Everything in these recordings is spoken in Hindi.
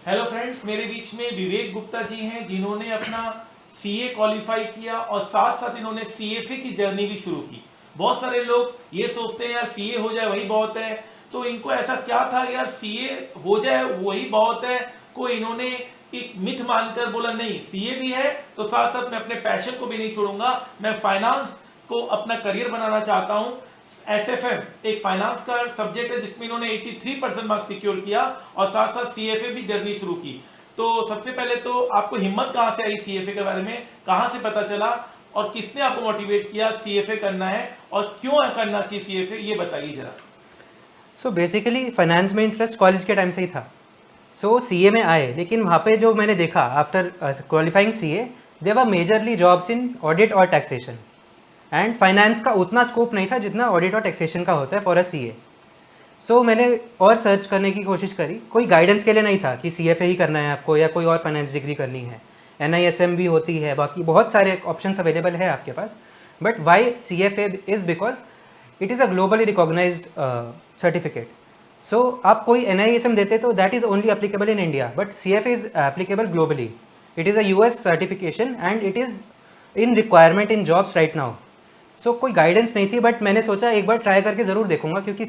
हेलो फ्रेंड्स, मेरे बीच में विवेक गुप्ता जी हैं जिन्होंने अपना सीए क्वालिफाई किया और साथ साथ इन्होंने सीएफए की जर्नी भी शुरू की। बहुत सारे लोग ये सोचते हैं यार सीए हो जाए वही बहुत है, तो इनको ऐसा क्या था यार सीए हो जाए वही बहुत है को इन्होंने एक मिथ मानकर बोला नहीं, सीए भी है तो साथ साथ मैं अपने पैशन को भी नहीं छोड़ूंगा, मैं फाइनेंस को अपना करियर बनाना चाहता हूँ। एसएफएम एक फाइनेंस का सब्जेक्ट है जिसमें इन्होंने 83% मार्क्स सिक्योर किया और साथ साथ सीएफए भी जर्नी शुरू की। तो सबसे पहले तो आपको हिम्मत कहाँ से आई सीएफए के बारे में, कहाँ से पता चला और किसने आपको मोटिवेट किया सीएफए करना है और क्यों करना चाहिए सीएफए, ये बताइए जरा। सो बेसिकली फाइनेंस में इंटरेस्ट कॉलेज के टाइम से ही था। सो सीए में आए, लेकिन वहाँ पे जो मैंने देखा after qualifying CA there were majorly jobs in audit और टैक्सेशन, एंड फाइनेंस का उतना स्कोप नहीं था जितना ऑडिट और टैक्सेशन का होता है फॉर अ सीए। सो मैंने और सर्च करने की कोशिश करी, कोई गाइडेंस के लिए नहीं था कि सीएफए ही करना है आपको या कोई और फाइनेंस डिग्री करनी है। एनआईएसएम भी होती है, बाकी बहुत सारे ऑप्शंस अवेलेबल है आपके पास। But why CFA is because it is a globally recognised certificate. So आप कोई एनआईएसएम देते तो that is only applicable in India, but CFA is applicable globally. It is a US certification and it is in requirement in jobs right now. So कोई गाइडेंस नहीं थी, बट मैंने सोचा एक बार ट्राई करके ज़रूर देखूंगा क्योंकि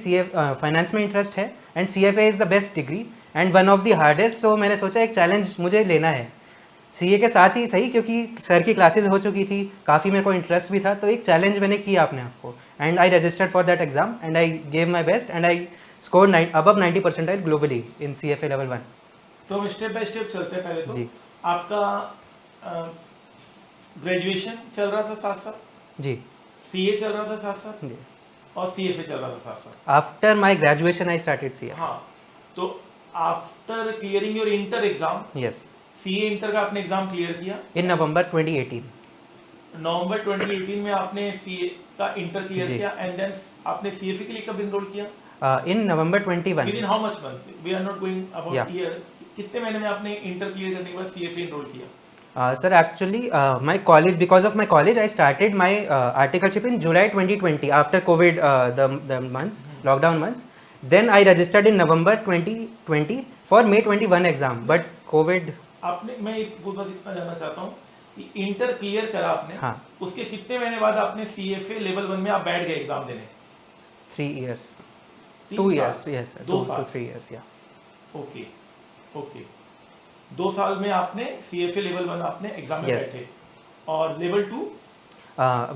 फाइनेंस में इंटरेस्ट है and CFA is the best degree and one of the hardest. So मैंने सोचा एक चैलेंज मुझे लेना है सीए के साथ ही सही, क्योंकि सर की क्लासेस हो चुकी थी, काफ़ी मेरे को इंटरेस्ट भी था, तो एक चैलेंज मैंने किया अपने आप को and I registered for that exam and I gave my best and I score above 90% globally in CFA level 1। तो हम स्टेप बाय स्टेप चलते हैं। पहले तो जी आपका ग्रेजुएशन चल रहा था साथ साथ, जी सीए चल रहा था साथ साथ जी। और सीएफए चल रहा था साथ साथ। After my graduation I started CFA. हाँ, तो after clearing your inter exam, yes, CA inter का आपने एग्जाम क्लियर किया इन नवंबर 2018। नवंबर 2018 में आपने सीए का इंटर क्लियर जी। किया एंड देन आपने सीएफए के लिए कब एनरोल किया? In November 21। Within how much month? We are not going Yeah. About year. कितने महीने में आपने इंटर क्लियर करने के बाद सीएफए एनरोल किया? Sir, actually, my college, because of my college, I started my articleship in July 2020 after COVID, the months, lockdown months. Then I registered in November 2020 for May 21 exam, but COVID. आपने, मैं बस इतना जानना चाहता हूँ कि इंटर क्लियर करा आपने, हाँ, उसके कितने महीने बाद आपने सीएफए लेवल 1 में आप बैठ गए एग्जाम देने? 3 years, 3 2 साल? years, yes, sir, 2 2 साल? to 3 years, yeah. Okay okay, 2 साल में आपने सीएफए लेवल 1 आपने एग्जाम में Yes. बैठे और level 2?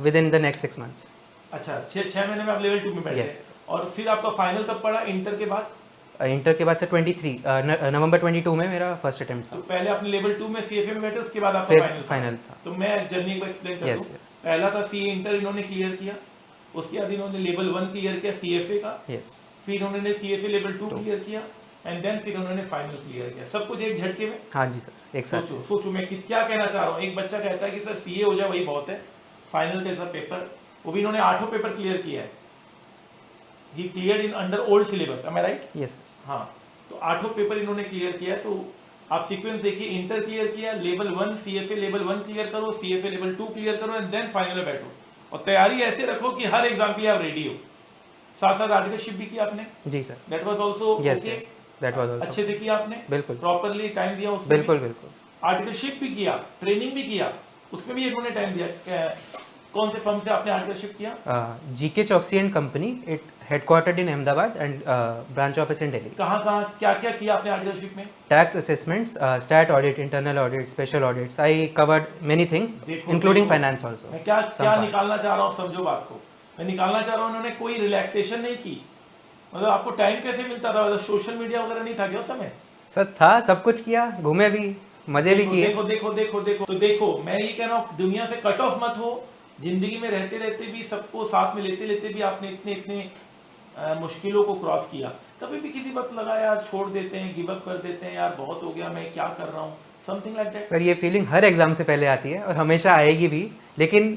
Within the next 6 months. अच्छा, 6 महीने में आप लेवल 2 में बैठे। Yes. और फिर आपका फाइनल कब पड़ा इंटर के बाद? इंटर के बाद से 23 नवंबर 22 में मेरा फर्स्ट अटेम्प्ट तो था, पहले आपने लेवल 2 में सीएफए में बैठे, उसके बाद आपका फिर फाइनल फाइनल था। तो मैं जर्नी को एक्सप्लेन कर Yes, दूं। yes. पहला था सीए इंटर, इन्होंने क्लियर किया, उसके बाद इन्होंने लेवल 1 क्लियर किया सीएफए का, Yes. फिर उन्होंने सीएफए लेवल 2 क्लियर किया एंड देन फिर उन्होंने फाइनल क्लियर किया, सब कुछ एक झटके में। हाँ जी सर, एक साथ। सोचो मैं क्या कहना चाह रहा हूँ। एक बच्चा कहता है कि सर सीए हो जाए वही बहुत है, फाइनल कैसा पेपर, वो भी इन्होंने 8 पेपर क्लियर किया है। He clear in under old syllabus, am I right? Yes. हाँ, तो 8 पेपर इन्होंने क्लियर किया है। तो आप सीक्वेंस देखिए, इंटर क्लियर किया, लेवल 1 सीएफए लेवल 1 क्लियर करो, सीएफए लेवल 2 क्लियर करो एंड देन फाइनल में बैठो और तैयारी ऐसे रखो कि हर एग्जाम के लिए आप रेडी हो। साथ साथ आर्टिकलशिप भी किया आपने? जी sir. That was also yes okay? Yes, that was also अच्छे से किया आपने? बिल्कुल प्रॉपर्ली टाइम दिया उसमें? बिल्कुल बिल्कुल। आर्टिकलशिप भी किया, ट्रेनिंग भी किया, उसमें भी इन्होंने टाइम दिया। कौन से फर्म से आपने आर्टिकलशिप किया? GK Choksi and company, it headquartered in Ahmedabad and branch office in Delhi. कहाँ कहाँ क्या क्या किया आपने आर्टिकलशिप में? Tax assessments, stat audit, internal audit, special audits, I covered many things including finance also. मैं क्या निकालना चाह रहा हूँ, समझो बात को। मैं निकालना चाह रहा हूँ इन्होंने कोई रिलैक्सेशन नहीं की, मतलब आपको टाइम कैसे मिलता था? मतलब सोशल मीडिया वगैरह नहीं था क्या उस समय? सर था, सब कुछ किया, घूमे भी, मजे भी किए। देखो देखो देखो देखो तो देखो, मैं ये कह रहा हूँ दुनिया से कट ऑफ मत हो। जिंदगी में रहते रहते भी, सबको साथ में लेते लेते भी आपने इतने इतने मुश्किलों को क्रॉस किया। कभी भी किसी वक्त लगा यार छोड़ देते हैं, गिव अप कर देते हैं, यार बहुत हो गया, मैं क्या कर रहा हूँ, समथिंग लाइक दैट? सर ये फीलिंग हर एग्जाम से पहले आती है और हमेशा आएगी भी, लेकिन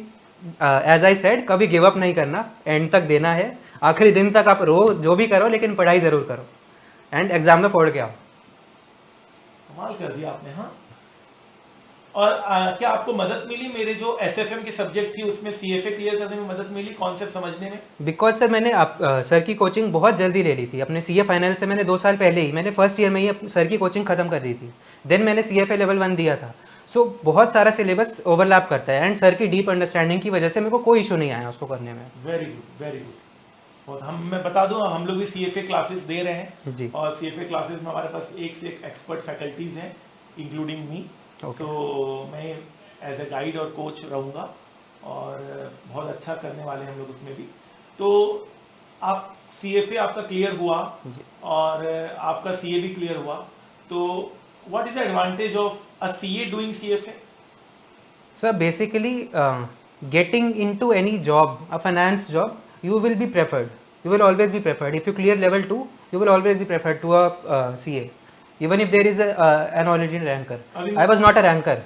एज आई सेड, कभी गिव अप नहीं करना, एंड तक देना है, आखिरी दिन तक आप रो जो भी करो, लेकिन पढ़ाई जरूर करो एंड एग्जाम में फोड़ के आओ। कमाल कर दिया आपने। हाँ, और क्या आपको मदद मिली मेरे जो एसएफएम की सब्जेक्ट थी उसमें सीएफए क्लियर करने में मदद मिली, कॉन्सेप्ट समझने में? बिकॉज सर मैंने सर की कोचिंग बहुत जल्दी ले ली थी। अपने सीए फाइनल से मैंने 2 साल पहले ही, मैंने फर्स्ट ईयर में ही सर की कोचिंग खत्म कर दी थी। देन मैंने सीएफए लेवल 1 दिया था। सो बहुत सारा सिलेबस ओवरलैप करता है एंड सर की डीप अंडरस्टैंडिंग की वजह से मेरे को कोई इशू नहीं आया उसको करने में। Very good, very good. और मैं बता दूं, हम लोग भी सीएफए क्लासेस दे रहे हैं जी। और सीएफए क्लासेस में हमारे पास एक से एक एक्सपर्ट फैकल्टीज हैं, इंक्लूडिंग मी। तो मैं एज ए गाइड और कोच रहूँगा और बहुत अच्छा करने वाले हैं हम लोग उसमें भी। तो आप सीएफए आपका क्लियर हुआ और आपका सीए भी क्लियर हुआ, तो what is the advantage of a CA doing CFA? Sir, basically, getting into any job, a finance job, you will be preferred. You will always be preferred. If you clear level 2, you will always be preferred to a CA. Even if there is an already ranker. I was not a ranker,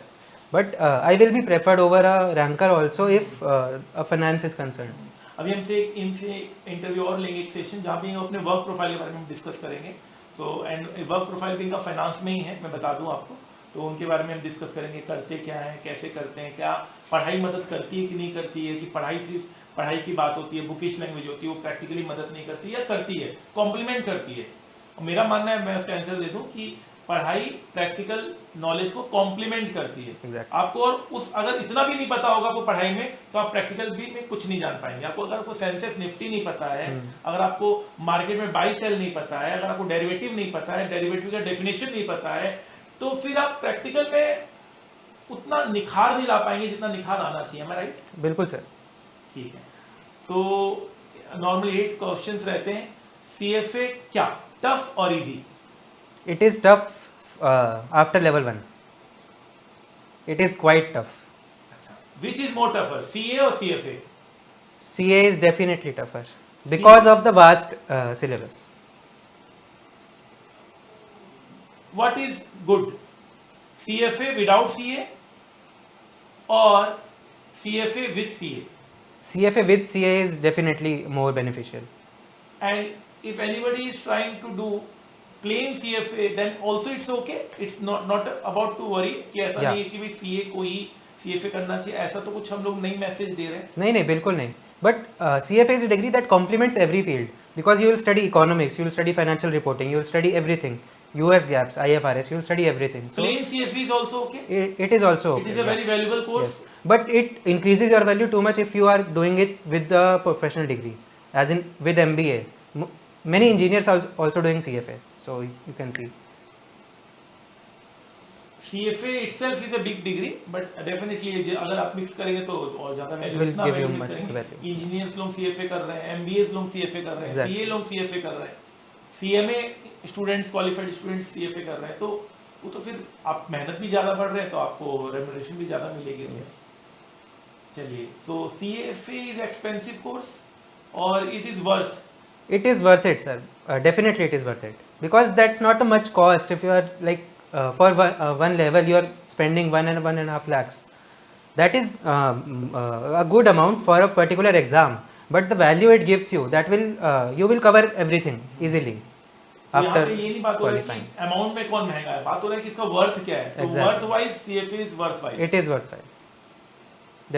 but I will be preferred over a ranker also if a finance is concerned. अभी हमसे इनसे इंटरव्यू और लेंगे, एक सेशन जहाँ भी हम अपने वर्क प्रोफाइल के बारे में डिस्कस करेंगे। सो एंड वर्क प्रोफाइल भी इनका फाइनेंस में ही है, मैं बता दूं आपको। तो उनके बारे में हम डिस्कस करेंगे, करते क्या है, कैसे करते हैं, क्या पढ़ाई मदद करती है कि नहीं करती है, कि पढ़ाई सिर्फ पढ़ाई की बात होती है, बुकिश लैंग्वेज होती है, वो प्रैक्टिकली मदद नहीं करती या करती है, कॉम्प्लीमेंट करती है। और मेरा मानना है, मैं उसका आंसर दे दूं कि पढ़ाई प्रैक्टिकल नॉलेज को कॉम्प्लीमेंट करती है। Exactly. आपको और उस अगर इतना भी नहीं पता होगा आपको पढ़ाई में, तो आप प्रैक्टिकल भी में कुछ नहीं जान पाएंगे। आपको अगर आपको सेंसेक्स निफ्टी नहीं पता है, अगर आपको मार्केट में बाई सेल नहीं पता है, अगर आपको डेरिवेटिव नहीं पता है, डेरिवेटिव का डेफिनेशन नहीं पता है, तो फिर आप प्रैक्टिकल में उतना निखार नहीं ला पाएंगे जितना निखार आना चाहिए। मैं राइट? बिल्कुल सर। ठीक है। तो नॉर्मली 8 क्वेश्चंस रहते हैं। सीएफए क्या टफ और easy? It is tough after level 1. It is quite tough. Which is more tougher, CA or CFA? CA is definitely tougher because of the vast syllabus. What is good, CFA without CA or CFA with CA? CFA with CA is definitely more beneficial. And if anybody is trying to do plain CFA, then also it's okay. It's not about to worry कि ऐसा नहीं है कि भाई CA को ही CFA करना चाहिए, ऐसा तो कुछ हम लोग नई मैसेज दे रहे हैं। नहीं बिल्कुल नहीं, but CFA is a degree that complements every field because you will study economics, you will study financial reporting, you will study everything, US gaps, IFRS, you will study everything. So plain CFA is also okay? It is also okay. It is a very valuable course. Yes. But it increases your value too much if you are doing it with the professional degree, as in with MBA. Many engineers are also doing CFA, so you can see. CFA itself is a big degree, but definitely अगर आप मिक्स करेंगे तो और ज़्यादा It will give you much value. Engineers लोग CFA कर रहे हैं, MBAs लोग CFA कर रहे हैं, Exactly. CA लोग CFA कर रहे हैं, CMA students, qualified students CFA कर रहे हैं, तो वो तो फिर आप मेहनत भी ज़्यादा बढ़ रहे हैं तो आपको रेम्युनरेशन भी ज़्यादा मिलेगी। Yes. चलिए, तो CFA is expensive course और it is worth? It is worth it, sir. Definitely it is worth it because that's not a much cost. If you are like for one level you are spending 1.5 lakhs. That is a good amount for a particular exam. But the value it gives you, that will you will cover everything easily after ये नहीं बात हो रही qualifying. कि अमाउंट में कौन महंगा है, बात हो रहा है कि इसका वर्थ क्या है। तो Exactly. Worth wise CFA is worth wise. It is worth it.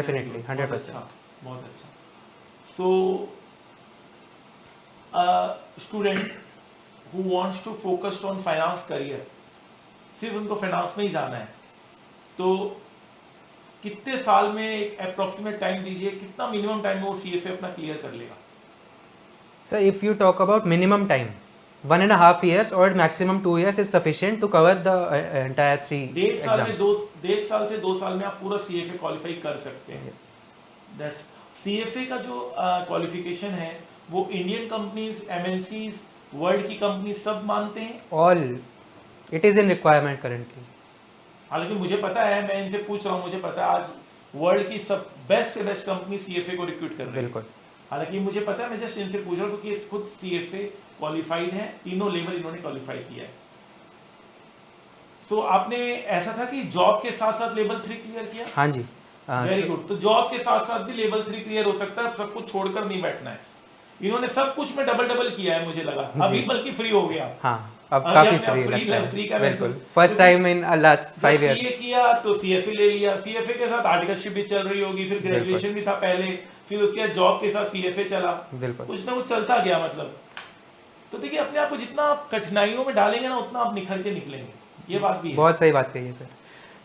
Definitely, 100%. बहुत अच्छा। So a student who wants to focus on finance career, सिर्फ उनको फाइनेंस में ही जाना है, तो कितने साल में एक अप्रोक्सीमेट टाइम दीजिए, कितना मिनिमम टाइम में वो CFA अपना क्लियर कर लेगा? So if you talk about minimum time, 1.5 years or maximum 2 years is sufficient to cover the entire 3 exams. 1.5 साल से 2 साल में आप पूरा CFA क्वालिफाई कर सकते हैं। Yes. That's CFA का जो क्वालिफिकेशन है वो इंडियन कंपनीज, MNCs, वर्ल्ड की कंपनी सब मानते हैं। All, it is in requirement currently. हालांकि मुझे पता है, मैं इनसे पूछ रहा हूँ, मुझे पता है आज वर्ल्ड की सब बेस्ट से बेस्ट कंपनी CFA को रिक्रूट कर रही है। बिल्कुल। हालांकि मुझे पता है, मैं जस्ट इनसे पूछ रहा हूँ क्योंकि खुद CFA क्वालिफाइड है, तीनों लेवल इन्होंने क्वालिफाई किया है। सो आपने ऐसा था कि जॉब के साथ साथ लेवल 3 क्लियर किया? हाँ जी। Very good. तो जॉब के साथ साथ भी लेवल 3 क्लियर हो सकता है, सब कुछ छोड़कर नहीं बैठना है। इन्होंने सब कुछ में डबल किया है, मुझे लगा अभी बल्कि फ्री हो गया। हाँ, अब अभी काफ़ी अपने आप फ्री free लगता free है, का बिल्कुल महसूस- फर्स्ट क्योंकि टाइम इन लास्ट 5 जब इयर्स। सीए किया तो सीएफए ले लिया, सीएफए के साथ आर्टिकलशिप भी चल रही होगी, फिर ग्रेजुएशन भी था पहले, फिर उसके बाद जॉब के साथ सीएफए चला, बिल्कुल कुछ ना कुछ चलता गया मतलब। तो देखिए अपने आप को जितना आप कठिनाइयों में डालेंगे ना उतना आप निखर के निकलेंगे, ये बात भी है। बहुत सही बात कही है सर।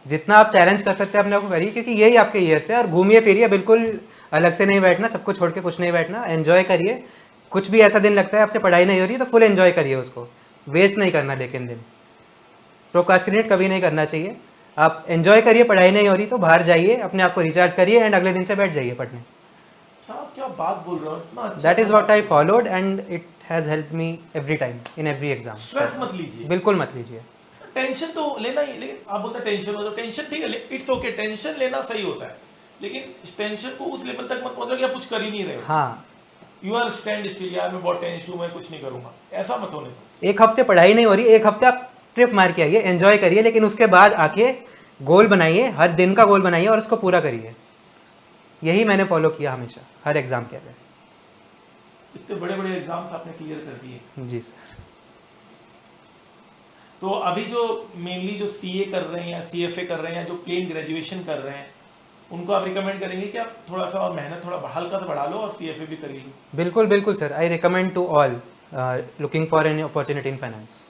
जितना आप चैलेंज कर सकते हैं अपने आप को करिए, क्योंकि यही आपके ईयर्स है। और घूमिए फिरिए, बिल्कुल अलग से नहीं बैठना, सब कुछ छोड़ के कुछ नहीं बैठना, एंजॉय करिए। कुछ भी ऐसा दिन लगता है आपसे पढ़ाई नहीं हो रही तो फुल एंजॉय करिए उसको, वेस्ट नहीं करना। लेकिन दिन प्रोक्रास्टिनेट कभी नहीं करना चाहिए। आप एंजॉय करिए, पढ़ाई नहीं हो रही तो बाहर जाइए, अपने आप को रिचार्ज करिए एंड अगले दिन से बैठ जाइए पढ़ने। क्या क्या बात बोल रहे हो, इतना अच्छा दैट इज़ अच्छा वॉट आई बात। Followed and it has help me every time in every exam. Stress मत लीजिए, बिल्कुल मत लीजिए। टेंशन तो लेना ही, लेकिन आप बोलते हैं टेंशन हो तो टेंशन ठीक है, इट्स ओके, टेंशन लेना सही होता है, लेकिन टेंशन को उस लेवल तक मत पहुंचो कि आप कुछ कर ही नहीं रहे हो। हाँ, यू आर स्टैंड स्टिल, यार मैं बहुत टेंशन हूं, मैं कुछ नहीं करूंगा, ऐसा मत होने दो। एक हफ्ते पढ़ाई नहीं हो रही, एक हफ्ते आप ट्रिप मार के आइए, एंजॉय करिए, लेकिन उसके बाद आके गोल बनाइए, हर दिन का गोल बनाइए और उसको पूरा करिए। यही मैंने फॉलो किया हमेशा, हर एग्जाम के आगे। इतने बड़े बड़े एग्जाम्स आपने क्लियर कर दिए। जी सर। तो अभी जो मेनली जो सीए कर रहे हैं या सीएफए कर रहे हैं या जो प्लेन ग्रेजुएशन कर रहे हैं, उनको आप रिकमेंड करेंगे कि आप थोड़ा सा और मेहनत थोड़ा हल्का सा बढ़ा लो और सीएफए भी करिए? बिल्कुल बिल्कुल sir, I recommend to all looking for an opportunity in finance.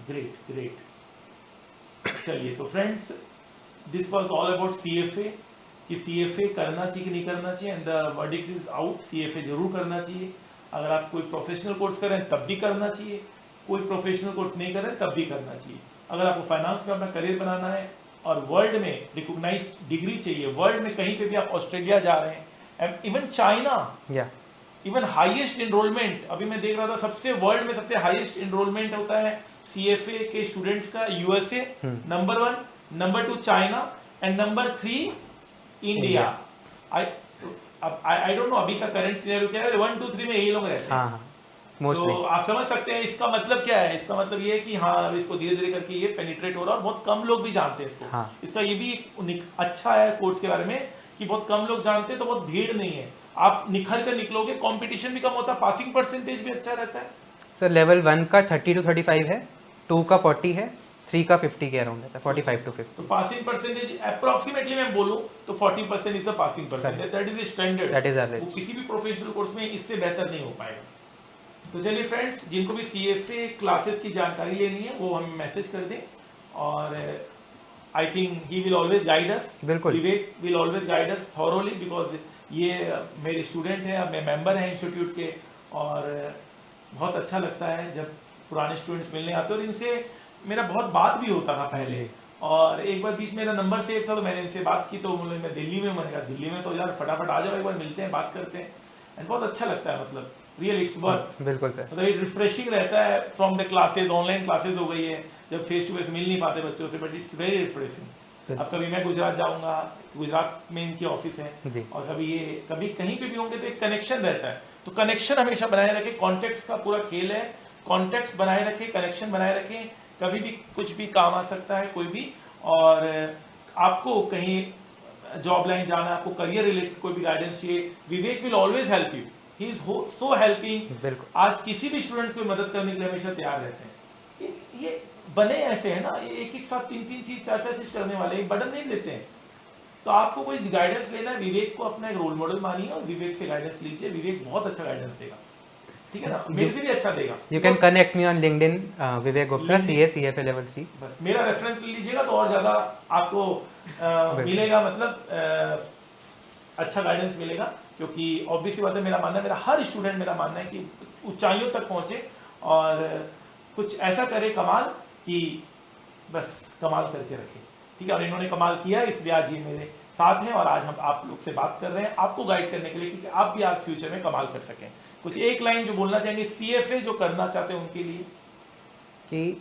Great great. चलिए तो friends, this was all about CFA, कि सीएफए करना चाहिए कि नहीं करना चाहिए, and the verdict is out, CFA जरूर करना चाहिए। अगर आप कोई प्रोफेशनल कोर्स कर रहे हैं तब भी करना चाहिए, कोई प्रोफेशनल कोर्स नहीं कर रहे हैं तब भी करना चाहिए। अगर आपको फाइनेंस में अपना करियर बनाना है और वर्ल्ड में रिकॉग्नाइज्ड डिग्री चाहिए, वर्ल्ड में कहीं पे भी आप ऑस्ट्रेलिया जा रहे हैं, इवन चाइना, या इवन हाईएस्ट एनरोलमेंट, अभी मैं देख रहा था सबसे वर्ल्ड में सबसे हाईएस्ट एनरोलमेंट होता है सीएफए के स्टूडेंट्स का USA number 1, number 2 China and number 3 India. I don't know अभी का करंट सिनेरियो क्या है, 1 2 3 में यही लोग रहते हैं। हाँ हाँ, मोस्टली। तो आप समझ सकते हैं इसका मतलब क्या है। इसका मतलब ये है कि हाँ अब इसको धीरे धीरे करके ये पेनिट्रेट हो रहा है और बहुत कम लोग भी जानते हैं इसको। हाँ। इसका ये भी एक अच्छा है कोर्स के बारे में कि बहुत कम लोग जानते हैं, तो बहुत भीड़ नहीं है, आप निखर कर निकलोगे, कंपटीशन भी कम होता है, पासिंग परसेंटेज भी अच्छा रहता है। सर लेवल 1 का 30 to 35 है, 2 का 40 है, 3 का 50 के अराउंड रहता है, 45 to 50। तो पासिंग परसेंटेज अप्रोक्सीमेटली मैं बोलूं तो 40% is the passing percentage, that is the standard, That is average। किसी भी प्रोफेशनल कोर्स में इससे बेहतर नहीं हो पाएगा। तो चलिए फ्रेंड्स, जिनको भी सीएफए क्लासेस की जानकारी लेनी है वो हमें मैसेज कर दें, और I think he will always guide us. बिल्कुल। Vivek will always guide us thoroughly, because ये मेरे स्टूडेंट हैं, मैं मेंबर हैं इंस्टीट्यूट के, और बहुत अच्छा लगता है जब पुराने स्टूडेंट्स मिलने आते हैं, और इनसे मेरा बहुत बात भी होता था पहले। और एक बार बीच मेरा नंबर सेव था तो मैंने इनसे बात की, तो बोले मैं दिल्ली में, मैंने कहा दिल्ली में तो यार फटाफट आ जाओ, एक बार मिलते हैं, बात करते हैं, एंड बहुत अच्छा लगता है, मतलब रियल इट्स वर्थ। बिल्कुल सर। मतलब एक रिफ्रेशिंग रहता है from the classes, online classes हो गई है, जब फेस टू फेस मिल नहीं पाते बच्चों से, बट इट्स वेरी रिफ्रेशिंग। अब कभी मैं गुजरात जाऊंगा, गुजरात में इनकी ऑफिस है जी। और कभी ये कभी कहीं पे भी होंगे तो एक कनेक्शन रहता है, तो कनेक्शन हमेशा बनाए रखें, कॉन्टेक्ट्स का पूरा खेल है, कॉन्टेक्ट्स बनाए रखें, कनेक्शन बनाए रखें, कभी भी कुछ भी काम आ सकता है कोई भी। और आपको कहीं जॉब लाइन जाना है, आपको करियर रिलेटेड कोई भी गाइडेंस चाहिए, Vivek will always help you, he is so helping. बिल्कुल। आज किसी भी स्टूडेंट्स को मदद करने के लिए हमेशा तैयार रहते हैं। ये बने ऐसे है ना, ये एक एक साथ 3 चीज 4 चीज करने वाले, एक बटन नहीं देते हैं। तो आपको कोई गाइडेंस लेना है, विवेक को अपना एक रोल मॉडल मानिए और विवेक से गाइडेंस लीजिए, विवेक बहुत अच्छा गाइडेंस देगा, ठीक है ना, मेरे से भी अच्छा देगा। You can connect me on LinkedIn, Vivek Gupta, CA CFA level 3। बस मेरा रेफरेंस ले लीजिएगा तो और ज्यादा आपको मिलेगा, मतलब अच्छा गाइडेंस मिलेगा, क्योंकि ऑब्वियसली बात है, मेरा मानना है, मेरा हर स्टूडेंट मेरा मानना है कि ऊंचाइयों तक पहुंचे और कुछ ऐसा करे कमाल कि बस कमाल करके रखे, ठीक है। और इन्होंने कमाल किया, इसलिए आज ये मेरे साथ हैं और आज हम आप लोग से बात कर रहे हैं, आपको गाइड करने के लिए, क्योंकि आप भी आज फ्यूचर में कमाल कर सकें। कुछ एक लाइन जो बोलना चाहेंगे सीएफए जो करना चाहते हैं उनके लिए? कि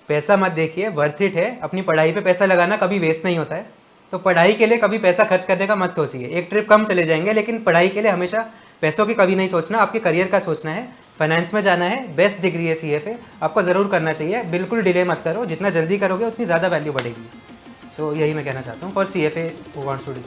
पैसा मत देखिए, वर्थ इट है। अपनी पढ़ाई पे पैसा लगाना कभी वेस्ट नहीं होता है, तो पढ़ाई के लिए कभी पैसा खर्च करने का मत सोचिए। एक ट्रिप कम चले जाएंगे, लेकिन पढ़ाई के लिए हमेशा पैसों की कभी नहीं सोचना, आपके करियर का सोचना है। फाइनेंस में जाना है, बेस्ट डिग्री है CFA, आपको ज़रूर करना चाहिए, बिल्कुल डिले मत करो, जितना जल्दी करोगे उतनी ज़्यादा वैल्यू बढ़ेगी। सो यही मैं कहना चाहता हूँ for CFA who wants to do.